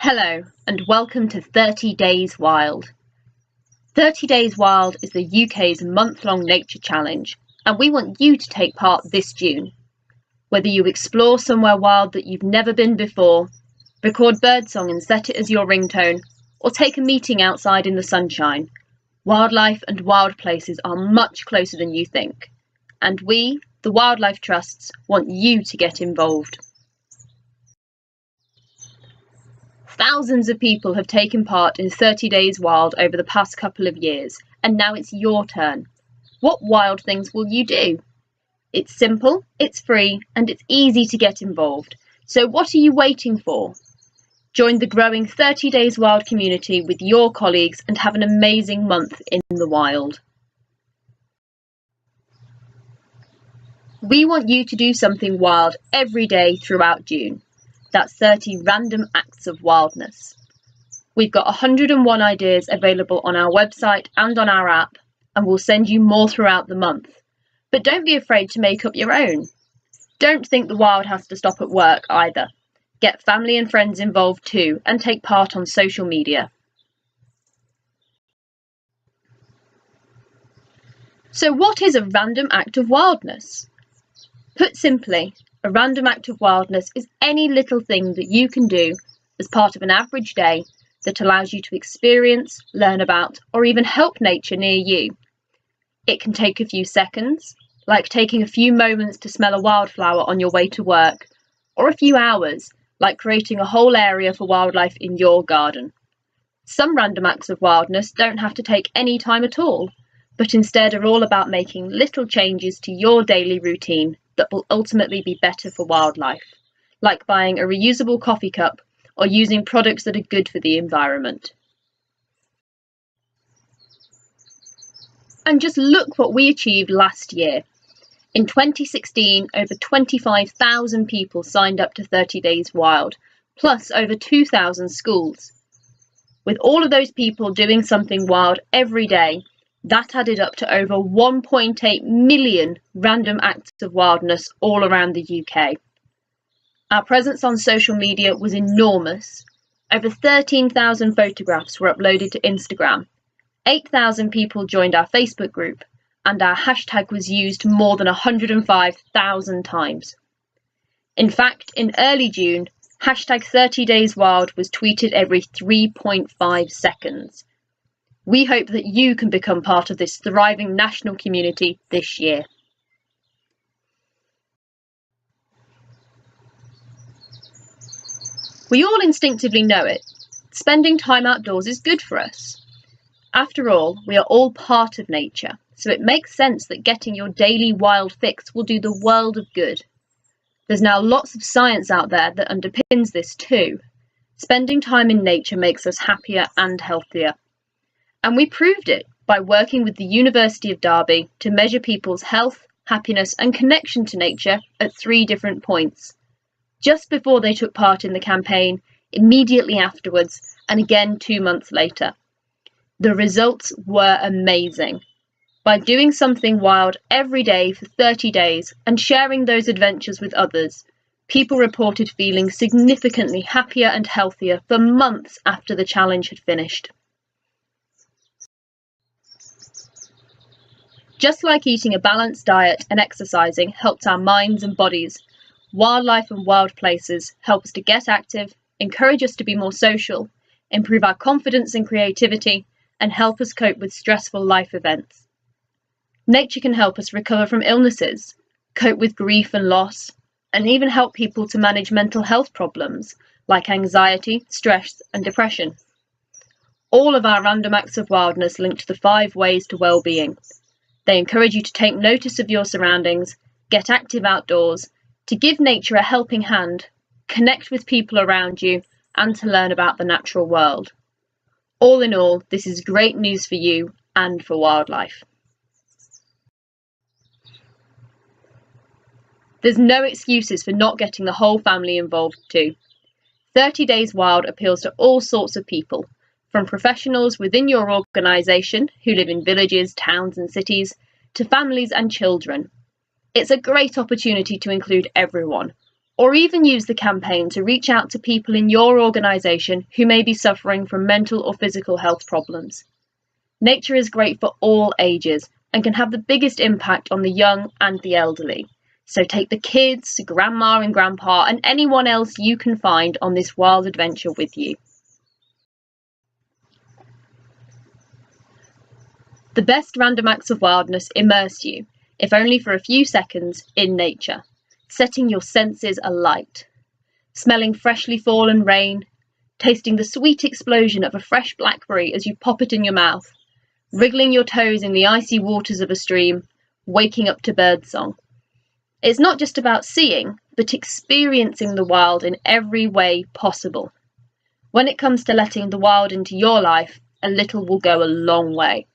Hello and welcome to 30 Days Wild. 30 Days Wild is the UK's month-long nature challenge, and we want you to take part this June. Whether you explore somewhere wild that you've never been before, record birdsong and set it as your ringtone, or take a meeting outside in the sunshine, wildlife and wild places are much closer than you think. And we, the Wildlife Trusts, want you to get involved. Thousands of people have taken part in 30 Days Wild over the past couple of years, and now it's your turn. What wild things will you do? It's simple, it's free, and it's easy to get involved. So what are you waiting for? Join the growing 30 Days Wild community with your colleagues and have an amazing month in the wild. We want you to do something wild every day throughout June. That's 30 random acts of wildness. We've got 101 ideas available on our website and on our app, and we'll send you more throughout the month. But don't be afraid to make up your own. Don't think the wild has to stop at work either. Get family and friends involved too, and take part on social media. So what is a random act of wildness? Put simply, a random act of wildness is any little thing that you can do as part of an average day that allows you to experience, learn about, or even help nature near you. It can take a few seconds, like taking a few moments to smell a wildflower on your way to work, or a few hours, like creating a whole area for wildlife in your garden. Some random acts of wildness don't have to take any time at all, but instead are all about making little changes to your daily routine that will ultimately be better for wildlife, like buying a reusable coffee cup or using products that are good for the environment. And just look what we achieved last year. In 2016, over 25,000 people signed up to 30 Days Wild, plus over 2,000 schools. With all of those people doing something wild every day, that added up to over 1.8 million random acts of wildness all around the UK. Our presence on social media was enormous. Over 13,000 photographs were uploaded to Instagram. 8,000 people joined our Facebook group, and our hashtag was used more than 105,000 times. In fact, in early June, hashtag 30 Days Wild was tweeted every 3.5 seconds. We hope that you can become part of this thriving national community this year. We all instinctively know it. Spending time outdoors is good for us. After all, we are all part of nature, so it makes sense that getting your daily wild fix will do the world of good. There's now lots of science out there that underpins this too. Spending time in nature makes us happier and healthier. And we proved it by working with the University of Derby to measure people's health, happiness and connection to nature at 3 different points. Just before they took part in the campaign, immediately afterwards, and again 2 months later. The results were amazing. By doing something wild every day for 30 days and sharing those adventures with others, people reported feeling significantly happier and healthier for months after the challenge had finished. Just like eating a balanced diet and exercising helps our minds and bodies, wildlife and wild places help us to get active, encourage us to be more social, improve our confidence and creativity, and help us cope with stressful life events. Nature can help us recover from illnesses, cope with grief and loss, and even help people to manage mental health problems like anxiety, stress, and depression. All of our random acts of wildness link to the 5 ways to well-being. They encourage you to take notice of your surroundings, get active outdoors, to give nature a helping hand, connect with people around you, and to learn about the natural world. All in all, this is great news for you and for wildlife. There's no excuses for not getting the whole family involved too. 30 Days Wild appeals to all sorts of people, from professionals within your organisation who live in villages, towns and cities, to families and children. It's a great opportunity to include everyone, Or even use the campaign to reach out to people in your organisation who may be suffering from mental or physical health problems. Nature is great for all ages and can have the biggest impact on the young and the elderly. So take the kids, grandma and grandpa, and anyone else you can find on this wild adventure with you. The best random acts of wildness immerse you, if only for a few seconds, in nature, setting your senses alight. Smelling freshly fallen rain, tasting the sweet explosion of a fresh blackberry as you pop it in your mouth, wriggling your toes in the icy waters of a stream, waking up to birdsong. It's not just about seeing, but experiencing the wild in every way possible. When it comes to letting the wild into your life, a little will go a long way.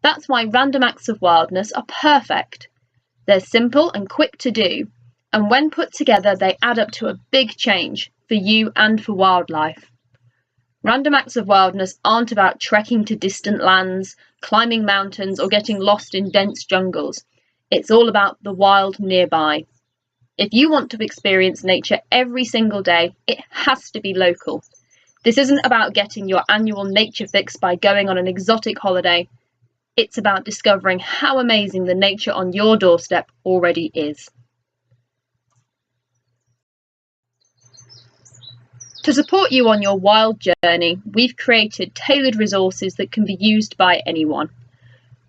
That's why random acts of wildness are perfect. They're simple and quick to do, and when put together they add up to a big change for you and for wildlife. Random acts of wildness aren't about trekking to distant lands, climbing mountains, or getting lost in dense jungles. It's all about the wild nearby. If you want to experience nature every single day, it has to be local. This isn't about getting your annual nature fix by going on an exotic holiday. It's about discovering how amazing the nature on your doorstep already is. To support you on your wild journey, we've created tailored resources that can be used by anyone.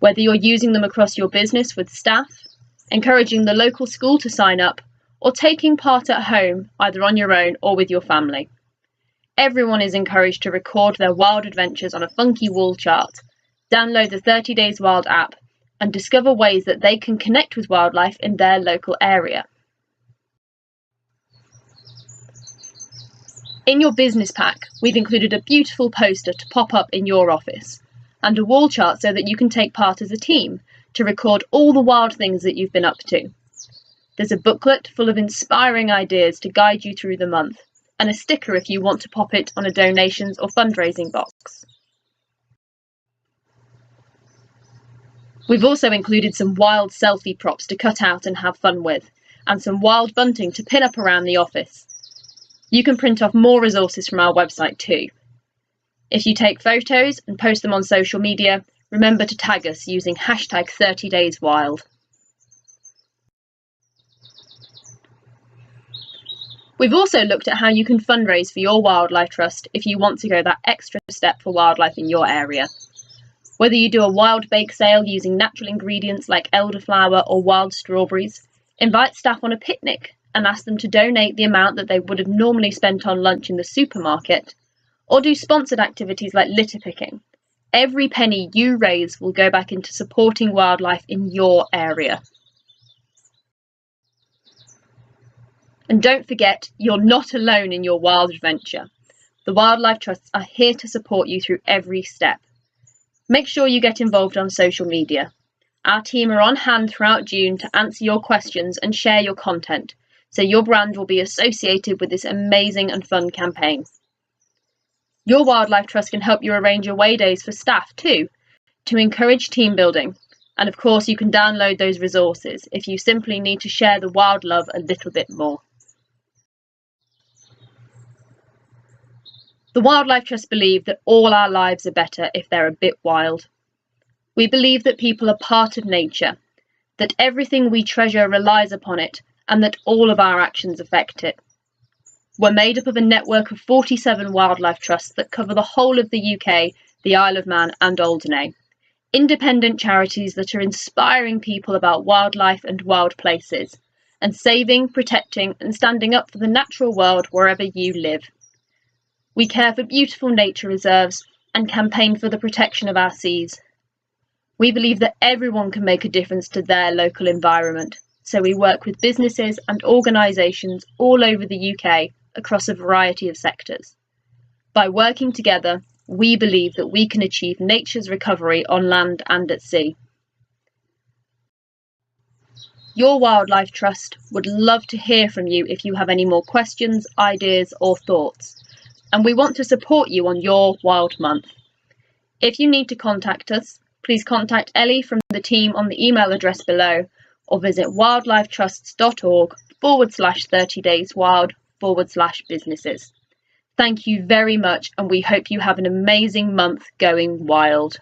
Whether you're using them across your business with staff, encouraging the local school to sign up, or taking part at home, either on your own or with your family. Everyone is encouraged to record their wild adventures on a funky wall chart, download the 30 Days Wild app, and discover ways that they can connect with wildlife in their local area. In your business pack, we've included a beautiful poster to pop up in your office, and a wall chart so that you can take part as a team to record all the wild things that you've been up to. There's a booklet full of inspiring ideas to guide you through the month, and a sticker if you want to pop it on a donations or fundraising box. We've also included some wild selfie props to cut out and have fun with, and some wild bunting to pin up around the office. You can print off more resources from our website too. If you take photos and post them on social media, remember to tag us using hashtag 30dayswild. We've also looked at how you can fundraise for your wildlife trust if you want to go that extra step for wildlife in your area. Whether you do a wild bake sale using natural ingredients like elderflower or wild strawberries, invite staff on a picnic and ask them to donate the amount that they would have normally spent on lunch in the supermarket, or do sponsored activities like litter picking. Every penny you raise will go back into supporting wildlife in your area. And don't forget, you're not alone in your wild adventure. The Wildlife Trusts are here to support you through every step. Make sure you get involved on social media. Our team are on hand throughout June to answer your questions and share your content, so your brand will be associated with this amazing and fun campaign. Your Wildlife Trust can help you arrange away days for staff too, to encourage team building. And of course, you can download those resources if you simply need to share the wild love a little bit more. The Wildlife Trust believe that all our lives are better if they're a bit wild. We believe that people are part of nature, that everything we treasure relies upon it, and that all of our actions affect it. We're made up of a network of 47 wildlife trusts that cover the whole of the UK, the Isle of Man and Alderney. Independent charities that are inspiring people about wildlife and wild places, and saving, protecting and standing up for the natural world wherever you live. We care for beautiful nature reserves and campaign for the protection of our seas. We believe that everyone can make a difference to their local environment, so we work with businesses and organisations all over the UK across a variety of sectors. By working together, we believe that we can achieve nature's recovery on land and at sea. Your Wildlife Trust would love to hear from you if you have any more questions, ideas or thoughts, and we want to support you on your Wild Month. If you need to contact us, please contact Ellie from the team on the email address below, or visit wildlifetrusts.org/30dayswild/businesses. Thank you very much, and we hope you have an amazing month going wild.